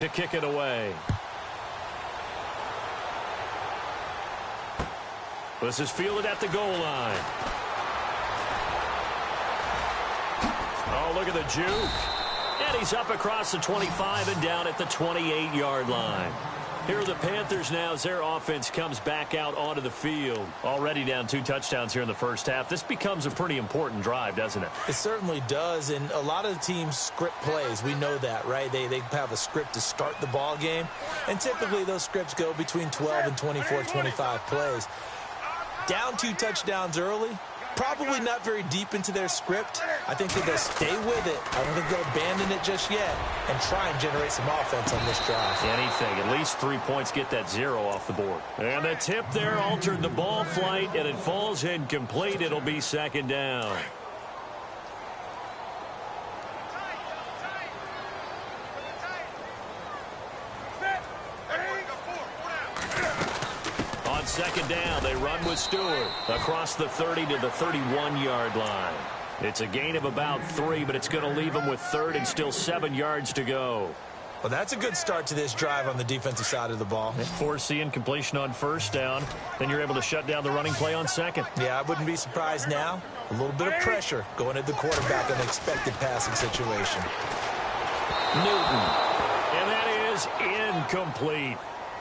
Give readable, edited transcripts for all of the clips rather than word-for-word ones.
to kick it away. This is fielded at the goal line. Oh, look at the juke. And he's up across the 25 and down at the 28-yard line. Here are the Panthers now as their offense comes back out onto the field. Already down 2 touchdowns here in the first half. This becomes a pretty important drive, doesn't it? It certainly does, and a lot of the teams script plays. We know that, right? They have a script to start the ball game, and typically those scripts go between 12 and 24, 25 plays. Down 2 touchdowns early, probably not very deep into their script. I think that they'll stay with it. I don't think they'll abandon it just yet and try and generate some offense on this drive. Anything. At least 3 points, get that 0 off the board. And the tip there altered the ball flight, and it falls incomplete. It'll be second down. On second down, they run with Stewart across the 30 to the 31-yard line. It's a gain of about 3, but it's going to leave them with 3rd and still 7 yards to go. Well, that's a good start to this drive on the defensive side of the ball. Force the incompletion on first down. Then you're able to shut down the running play on second. Yeah, I wouldn't be surprised now. A little bit of pressure going at the quarterback in an expected passing situation. Newton. And that is incomplete.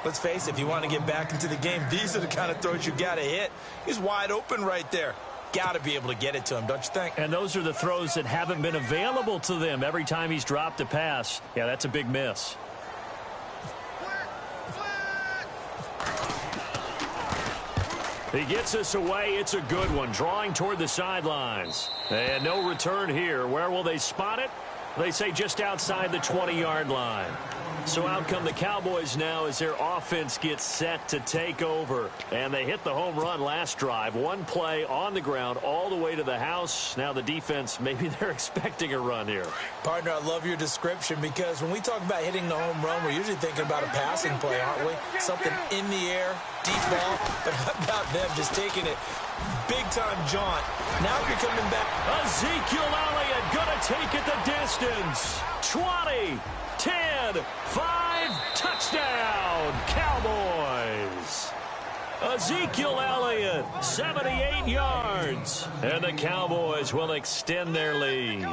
Let's face it, if you want to get back into the game, these are the kind of throws you got to hit. He's wide open right there. Got to be able to get it to him, don't you think? And those are the throws that haven't been available to them every time he's dropped a pass. Yeah, that's a big miss. He gets us away. It's a good one, drawing toward the sidelines. And no return here. Where will they spot it? They say just outside the 20-yard line. So out come the Cowboys now as their offense gets set to take over. And they hit the home run last drive. 1 play on the ground all the way to the house. Now the defense, maybe they're expecting a run here. Partner, I love your description because when we talk about hitting the home run, we're usually thinking about a passing play, aren't we? Something in the air, deep ball. But how about them just taking it big-time jaunt? Now you're coming back. Ezekiel Elliott going to take it the distance. 20, 10, 5, touchdown, Cowboys. Ezekiel Elliott, 78 yards. And the Cowboys will extend their lead.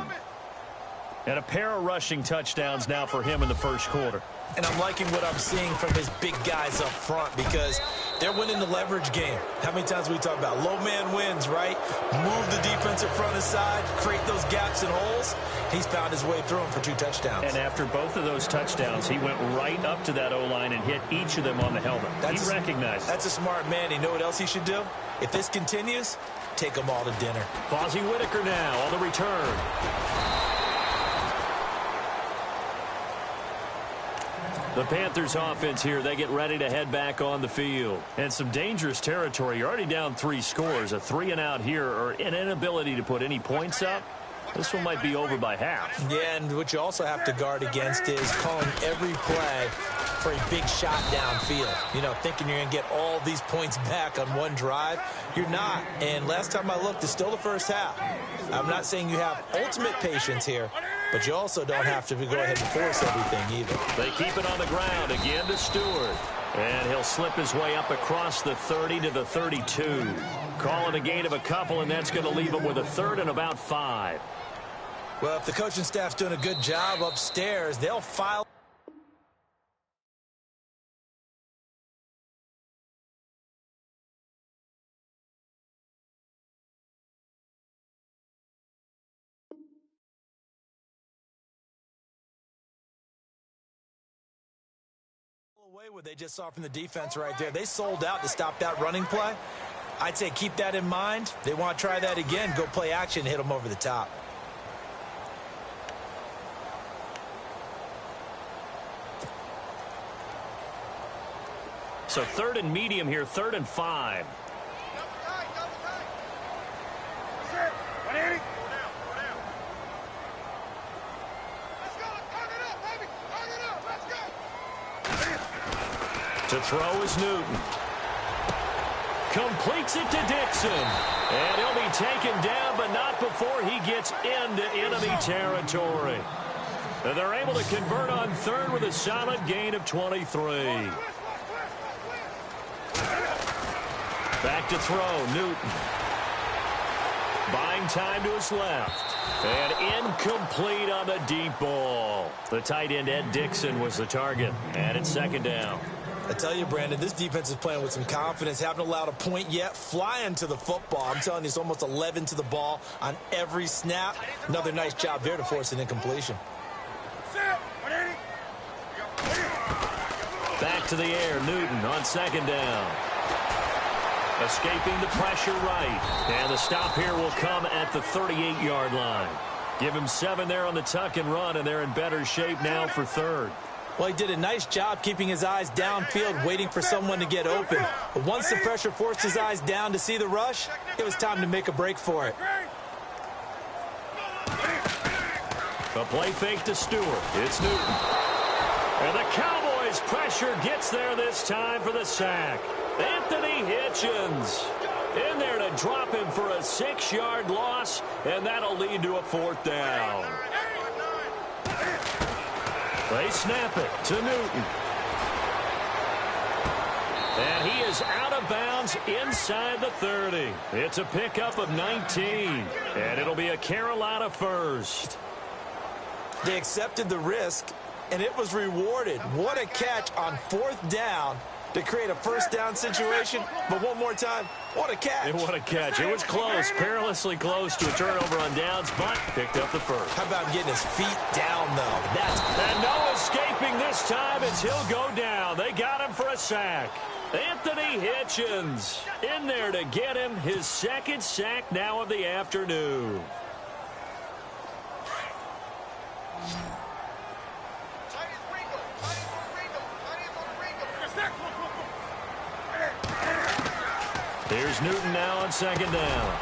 And a pair of rushing touchdowns now for him in the first quarter. And I'm liking what I'm seeing from his big guys up front because they're winning the leverage game. How many times we talk about low man wins, right? Move the defensive front aside, create those gaps and holes. He's found his way through them for 2 touchdowns. And after both of those touchdowns, he went right up to that O-line and hit each of them on the helmet. He recognized. That's a smart man. You know what else he should do? If this continues, take them all to dinner. Fozzie Whitaker now on the return. The Panthers offense here, they get ready to head back on the field. And some dangerous territory. You're already down 3 scores. A 3-and-out here or an inability to put any points up. This one might be over by half. Yeah, and what you also have to guard against is calling every play for a big shot downfield. You know, thinking you're going to get all these points back on one drive. You're not. And last time I looked, it's still the first half. I'm not saying you have ultimate patience here, but you also don't have to go ahead and force everything either. They keep it on the ground again to Stewart. And he'll slip his way up across the 30 to the 32. Call it a gain of a couple, and that's going to leave him with a 3rd and about 5. Well, if the coaching staff's doing a good job upstairs, they'll file away what they just saw from the defense right there. They sold out to stop that running play. I'd say keep that in mind. They want to try that again. Go play action, hit them over the top. So 3rd and medium here, 3rd and 5. To throw is Newton. Completes it to Dixon. And he'll be taken down, but not before he gets into enemy territory. And they're able to convert on third with a solid gain of 23. Back to throw, Newton. Buying time to his left. And incomplete on the deep ball. The tight end, Ed Dixon, was the target. And it's second down. I tell you, Brandon, this defense is playing with some confidence. Haven't allowed a point yet. Flying to the football. I'm telling you, it's almost 11 to the ball on every snap. Another nice job there to force an incompletion. Back to the air, Newton on second down. Escaping the pressure right. And the stop here will come at the 38-yard line. Give him 7 there on the tuck and run, and they're in better shape now for third. Well, he did a nice job keeping his eyes downfield, waiting for someone to get open. But once the pressure forced his eyes down to see the rush, it was time to make a break for it. A play fake to Stewart. It's Newton. And the Cowboys' pressure gets there this time for the sack. Anthony Hitchens in there to drop him for a 6-yard loss, and that'll lead to a 4th down. They snap it to Newton. And he is out of bounds inside the 30. It's a pickup of 19, and it'll be a Carolina first. They accepted the risk, and it was rewarded. What a catch on 4th down to create a first down situation. But one more time, what a catch. And what a catch. It was close, perilously close to a turnover on downs, but picked up the first. How about getting his feet down, though? And no escaping this time as he'll go down. They got him for a sack. Anthony Hitchens in there to get him his 2nd sack now of the afternoon. Here's Newton now on second down.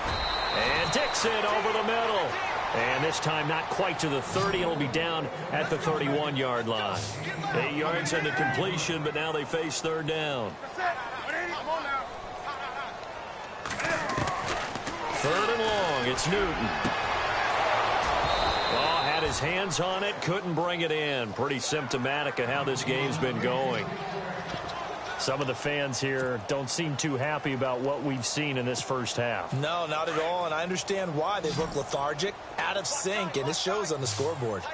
And Dixon over the middle. And this time not quite to the 30. It'll be down at the 31-yard line. 8 yards into completion, but now they face third down. 3rd and long. It's Newton. Oh, had his hands on it. Couldn't bring it in. Pretty symptomatic of how this game's been going. Some of the fans here don't seem too happy about what we've seen in this first half. No, not at all, and I understand why. They look lethargic, out of sync, and it shows on the scoreboard.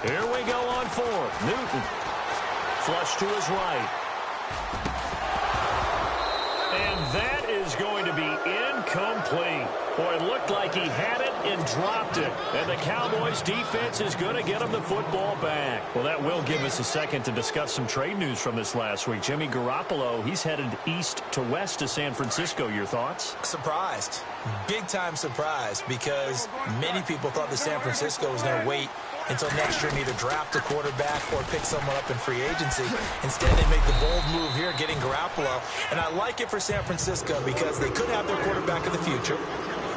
Here we go on 4th. Newton. Flush to his right. And that is going to be incomplete. Boy, it looked like he had it and dropped it. And the Cowboys' defense is going to get him the football back. Well, that will give us a second to discuss some trade news from this last week. Jimmy Garoppolo, he's headed east to west to San Francisco. Your thoughts? Surprised. Big-time surprised, because many people thought that San Francisco was going to wait until next year and either draft a quarterback or pick someone up in free agency. Instead, they make the bold move here, getting Garoppolo. And I like it for San Francisco because they could have their quarterback of the future.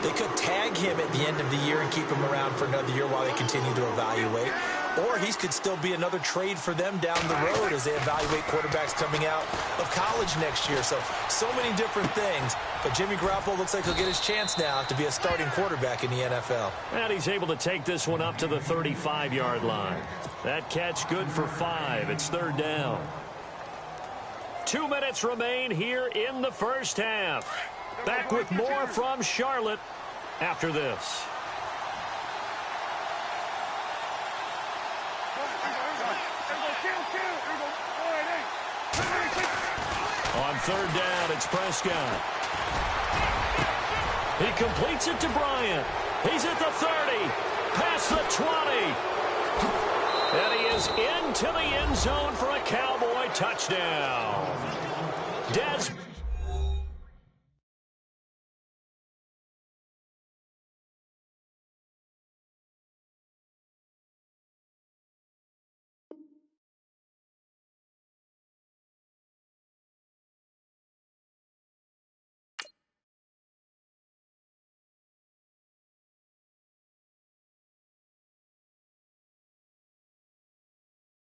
They could tag him at the end of the year and keep him around for another year while they continue to evaluate. Or he could still be another trade for them down the road as they evaluate quarterbacks coming out of college next year. So many different things. But Jimmy Garoppolo looks like he'll get his chance now to be a starting quarterback in the NFL. And he's able to take this one up to the 35-yard line. That catch good for 5. It's 3rd down. 2 minutes remain here in the first half. Back with more from Charlotte after this. On 3rd down, it's Prescott. He completes it to Bryant. He's at the 30, past the 20. And he is into the end zone for a Cowboy touchdown. Des